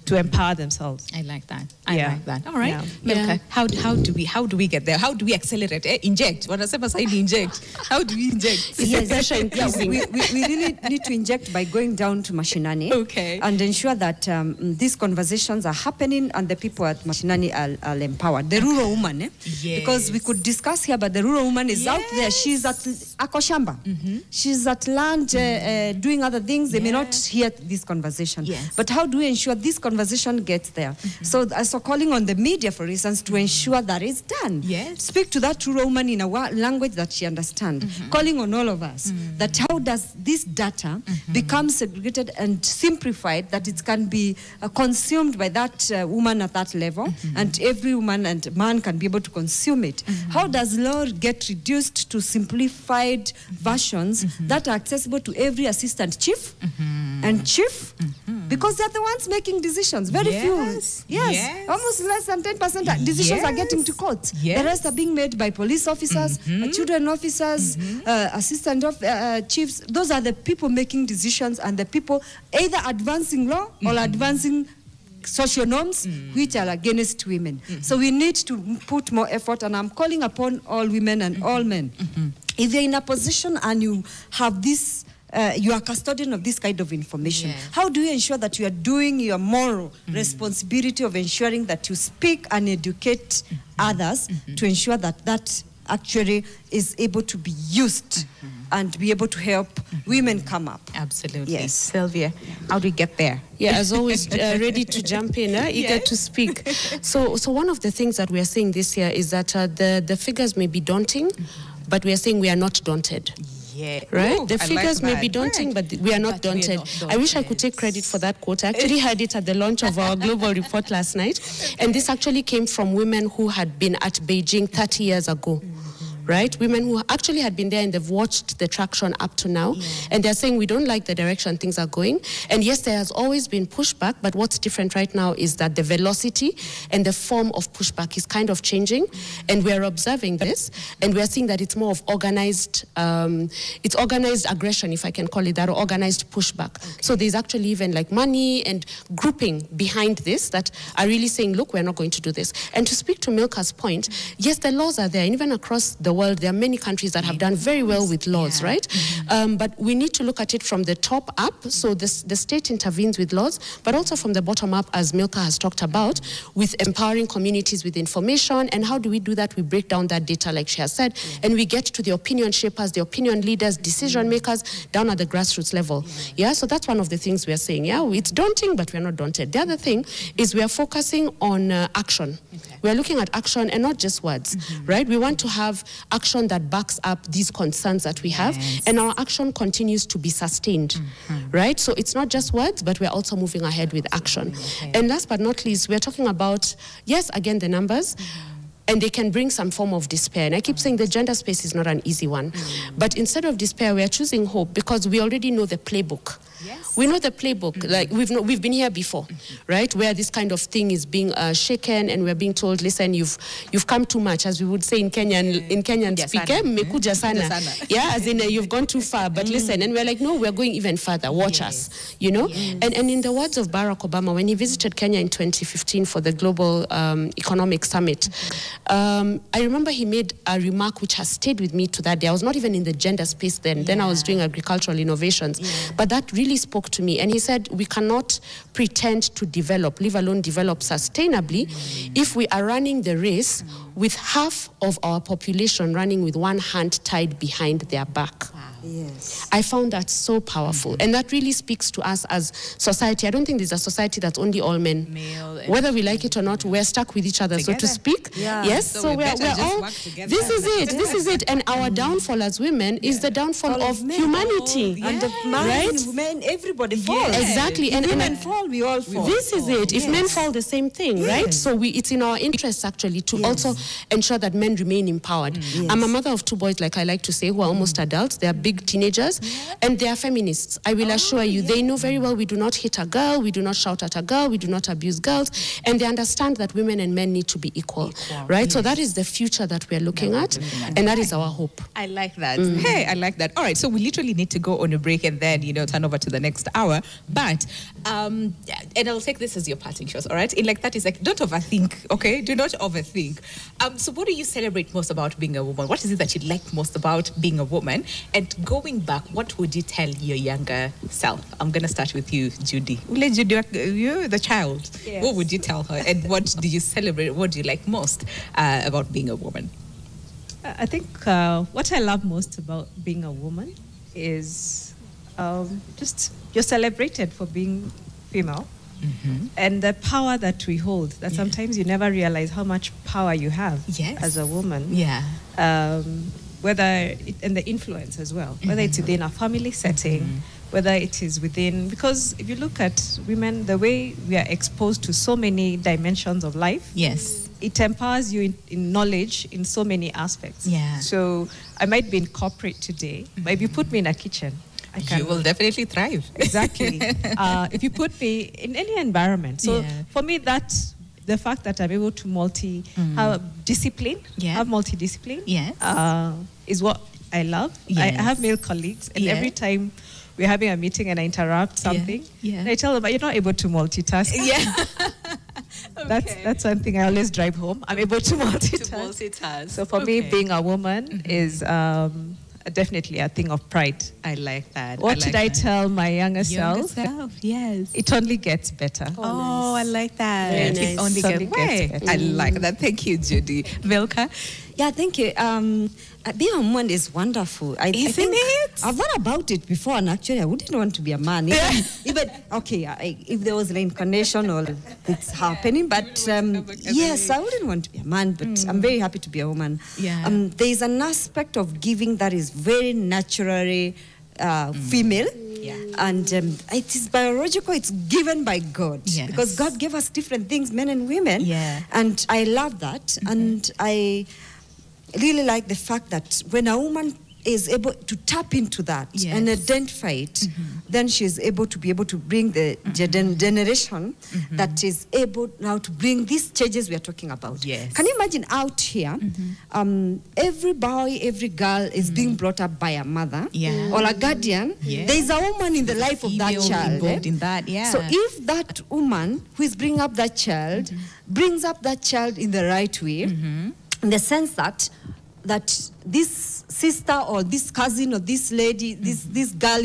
to empower themselves. I like that. I like that. All right. Milka, how do we get there? How do we accelerate? Inject. What does I say? Inject. How do we inject? We really need to inject by going down to Mashinani and ensure that these conversations are happening and the people at Mashinani are empowered. The rural woman, because we could discuss here, but the rural woman is out there. She's at Akoshamba. She's at land doing other things. They may not hear this conversation. But how do we ensure this conversation gets there? So calling on the media, for instance, to ensure that it's done. Speak to that rural woman in a language that she understands. Calling on all of us that how does this data become segregated and simplified that it can be consumed by that woman at that level, and every woman and man can be able to consume it. How does law get reduced to simplified versions that are accessible to every assistant chief and chief? Because they're the ones making decisions. Very few. Almost less than 10% decisions are getting to court. The rest are being made by police officers, children officers, assistant chiefs. Those are the people making decisions and the people either advancing law or advancing social norms which are against women. So we need to put more effort, and I'm calling upon all women and all men. If you're in a position and you have this you are custodian of this kind of information. How do you ensure that you are doing your moral responsibility of ensuring that you speak and educate others to ensure that that actually is able to be used and be able to help women come up? Absolutely. Yes. Sylvia, how do we get there? Yeah, as always, ready to jump in, eager to speak. So one of the things that we are seeing this year is that the figures may be daunting, but we are saying we are not daunted. Yeah. Right? Ooh, the figures may be daunting, but we are not daunted. I wish I could take credit for that quote. I actually heard it at the launch of our global report last night. And this actually came from women who had been at Beijing 30 years ago. Right? Women who actually had been there and they've watched the traction up to now. And they're saying we don't like the direction things are going. And yes, there has always been pushback, but what's different right now is that the velocity and the form of pushback is kind of changing. And we're observing this. And we're seeing that it's more of organized, it's organized aggression, if I can call it that, or organized pushback. So there's actually even like money and grouping behind this that are really saying, look, we're not going to do this. And to speak to Milka's point, yes, the laws are there. And even across the world, there are many countries that have done very well with laws, right? But we need to look at it from the top up. So the state intervenes with laws, but also from the bottom up, as Milka has talked about, with empowering communities with information. And how do we do that? We break down that data, like she has said, and we get to the opinion shapers, the opinion leaders, decision makers, down at the grassroots level. Yeah, so that's one of the things we are saying. Yeah, it's daunting, but we're not daunted. The other thing is we are focusing on action. We are looking at action and not just words, right? We want to have action that backs up these concerns that we have, and our action continues to be sustained, right? So it's not just words, but we're also moving ahead with action. And last but not least, we're talking about, yes, again, the numbers, and they can bring some form of despair. And I keep saying the gender space is not an easy one. But instead of despair, we are choosing hope because we already know the playbook. We know the playbook. Like we've been here before, right? Where this kind of thing is being shaken, and we're being told, listen, you've come too much, as we would say in Kenyan speak. Mmekuja sana. Yeah, as in you've gone too far. But listen, and we're like, no, we're going even further. Watch us, you know. And in the words of Barack Obama, when he visited Kenya in 2015 for the Global Economic Summit, I remember he made a remark which has stayed with me to that day. I was not even in the gender space then. Then I was doing agricultural innovations. But that really spoke to me. And he said, we cannot pretend to develop, leave alone develop sustainably, if we are running the race with half of our population running with one hand tied behind their back. Yes. I found that so powerful. And that really speaks to us as society. I don't think there's a society that's only all men. Whether we like it or not, we're stuck with each other, so to speak. Yes, so we're all, this is it. And our downfall as women is the downfall of humanity. And the men, women, everybody falls. Exactly. And women fall, we all fall. This is it. If men fall, the same thing, right? So it's in our interests, actually, to also ensure that men remain empowered. I'm a mother of two boys, like I like to say, who are almost adults. They are big teenagers, and they are feminists. I will assure you, they know very well we do not hit a girl, we do not shout at a girl, we do not abuse girls, and they understand that women and men need to be equal, right? So that is the future that we are looking at, and that is our hope. I like that. Hey, I like that. All right, so we literally need to go on a break and then, turn over to the next hour. But, and I'll take this as your parting shots, all right? In like 30 seconds, don't overthink, okay? Do not overthink. So what do you celebrate most about being a woman? What is it that you like most about being a woman? And going back, what would you tell your younger self? I'm going to start with you, Judy. You're the child. Yes. What would you tell her? And what do you celebrate? What do you like most about being a woman? I think what I love most about being a woman is just you're celebrated for being female. And the power that we hold, that sometimes you never realize how much power you have as a woman. And the influence as well, whether it's within a family setting, whether it is within, because if you look at women, the way we are exposed to so many dimensions of life, it empowers you in knowledge in so many aspects. So I might be in corporate today, but if you put me in a kitchen, you will definitely thrive. Exactly. If you put me in any environment. So for me, that's the fact that I'm able to have discipline, have multidiscipline, is what I love. I have male colleagues, and every time we're having a meeting and I interrupt something, and I tell them, you're not able to multitask. That's one thing I always drive home. I'm able to multitask. So for me, being a woman is definitely a thing of pride. I like that. What did I tell my younger self? Yes. It only gets better. Oh, I like that. Very nice. It only gets better. I like that. Thank you, Judy. Milka? Yeah, thank you. Being a woman is wonderful. I think it? I've thought about it before, and actually I wouldn't want to be a man. Even if there was reincarnation or it's happening, but yes, I wouldn't want to be a man, but I'm very happy to be a woman. Yeah. There is an aspect of giving that is very naturally female. Yeah. And it is biological, it's given by God. Yes. Because God gave us different things, men and women. Yeah. And I love that. And I really like the fact that when a woman is able to tap into that and identify it, then she's able to bring the generation that is able now to bring these changes we are talking about. Yes. Can you imagine out here, every boy, every girl is being brought up by a mother or a guardian. Yeah. There is a woman in the life of that child. Involved in that, yeah. So if that woman who is bringing up that child brings up that child in the right way, in the sense that this sister or this cousin or this lady, this girl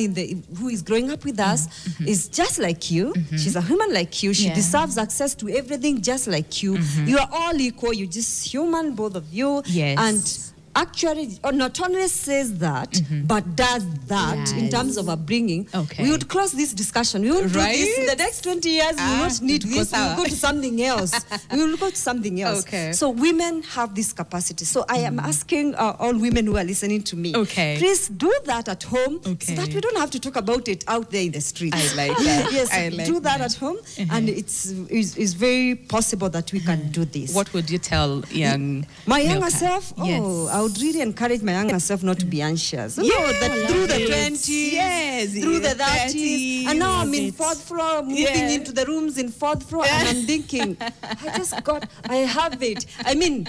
who is growing up with us is just like you. She's a human like you. She deserves access to everything just like you. You are all equal. You're just human, both of you. Yes. And actually, not only says that, but does that in terms of upbringing. Okay. We would close this discussion. We would do this in the next 20 years. We will not need this. We will go to something else. We will go to something else. Okay. So women have this capacity. So I am asking all women who are listening to me, please do that at home so that we don't have to talk about it out there in the streets. I like that. Yes, I like do that at home, and it's very possible that we can do this. What would you tell young my younger Milka? self? Yes. I would really encourage my younger self not to be anxious. Through the 20s, through the 30s, and now I'm in fourth floor, moving into the rooms in fourth floor, and I'm thinking, I have it. I mean,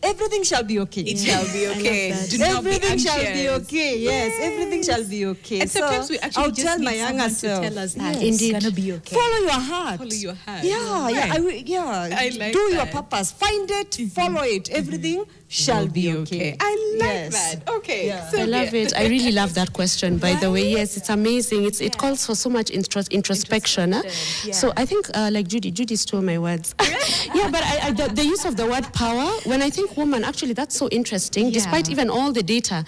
everything shall be okay. It shall be okay. Do not be Everything shall be anxious. okay. Yes, everything shall be okay. And sometimes we actually I'll just tell need my younger someone to self. tell us that Yes. it's gonna be okay. Follow your heart. Follow your heart. I like do your that. purpose. Find it. Follow it. Everything shall be okay. I like that. Okay. Yeah. I love it. I really love that question, by the way. Yes, it's amazing. It calls for so much introspection. So I think, like Judy stole my words. Yeah, but the use of the word power, when I think woman, actually, that's so interesting. Despite even all the data,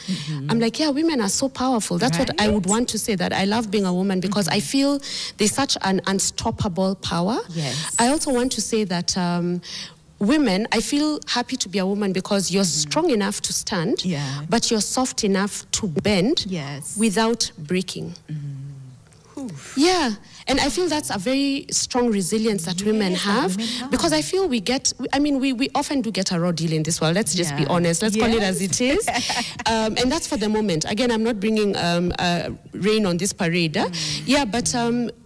I'm like, women are so powerful. That's what I would want to say, that I love being a woman because I feel there's such an unstoppable power. Yes. I also want to say that women, I feel happy to be a woman because you're strong enough to stand, but you're soft enough to bend without breaking. Yeah, and I feel that's a very strong resilience that women have, because I feel we often do get a raw deal in this world. Let's just be honest. Let's call it as it is. And that's for the moment. Again, I'm not bringing rain on this parade. But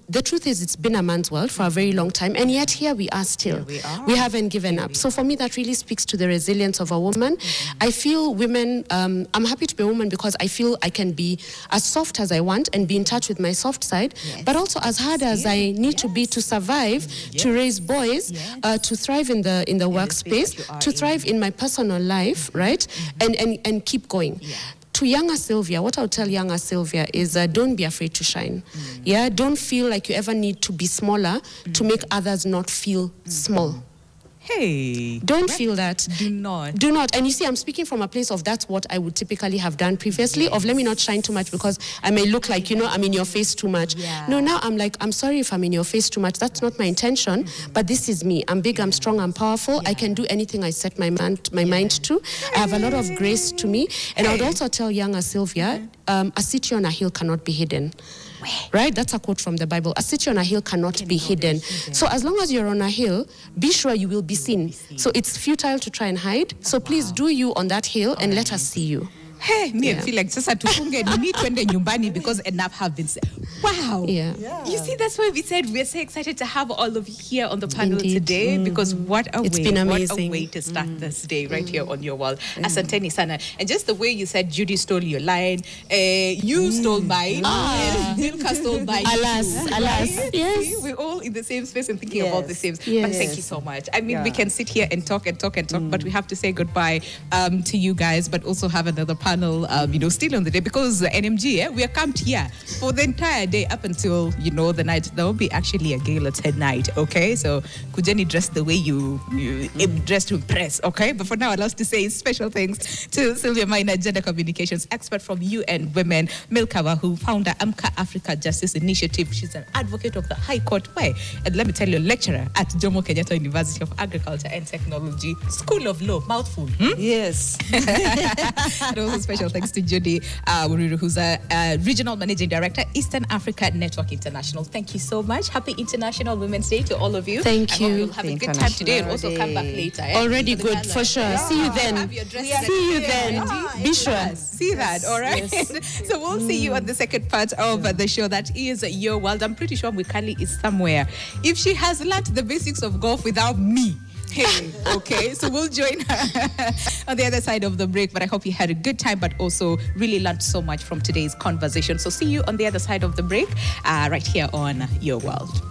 the truth is, it's been a man's world for a very long time, and yet here we are still. We haven't given up. So for me, that really speaks to the resilience of a woman. I feel women, I'm happy to be a woman because I feel I can be as soft as I want and be in touch with my soft side, but also as hard as I need to be to survive, to raise boys, to thrive in the workspace, to thrive in my personal life, right? And keep going. To younger Sylvia, what I'll tell younger Sylvia is don't be afraid to shine. Don't feel like you ever need to be smaller to make others not feel small. Hey. Don't feel that. Do not. Do not. And you see, I'm speaking from a place of that's what I would typically have done previously, of let me not shine too much because I may look like, I'm in your face too much. No, now I'm like, I'm sorry if I'm in your face too much. That's not my intention, but this is me. I'm big, I'm strong, I'm powerful. I can do anything I set my mind to. I have a lot of grace to me. And I would also tell younger Sylvia, a city on a hill cannot be hidden. Right? That's a quote from the Bible. A city on a hill cannot be hidden. So as long as you're on a hill, be sure you will be seen. So it's futile to try and hide. So please do you on that hill and let us see you. Hey, me feel like sasa tufunge nini twende nyumbani because enough have been said. Wow. Yeah. You see, that's why we said we're so excited to have all of you here on the panel today, because what a way to start this day right here on Your World. Asanteni sana. And just the way you said Judy stole your line, you stole mine, and Milka stole mine. Alas. Right? Yes. We're all in the same space and thinking about the same. But thank you so much. I mean, we can sit here and talk, but we have to say goodbye to you guys, but also have another panel panel, still on the day, because NMG, we are camped here for the entire day up until, the night. There will be actually a gala tonight, okay? So kujeni dress the way you dress to impress, okay? But for now, I'd like to say special thanks to Sylvia Maina, gender communications expert from UN Women, Milka Wahu, founder Amka Africa Justice Initiative. She's an advocate of the High Court, and let me tell you, lecturer at Jomo Kenyatta University of Agriculture and Technology, School of Law, mouthful. Yes. And also special thanks to Judy Wuriru, who's a Regional Managing Director, Eastern Africa Network International. Thank you so much. Happy International Women's Day to all of you. Thank you. I hope you'll have a good time today and also come back later. Already good, for sure. Yeah. See you then. See you then. Be sure. See that, all right? Yes. So we'll see you on the second part of the show. That is Your World. I'm pretty sure Mwikali is somewhere. If she has learned the basics of golf without me, hey, okay, so we'll join her on the other side of the break. But I hope you had a good time, but also really learned so much from today's conversation. So see you on the other side of the break, right here on Your World.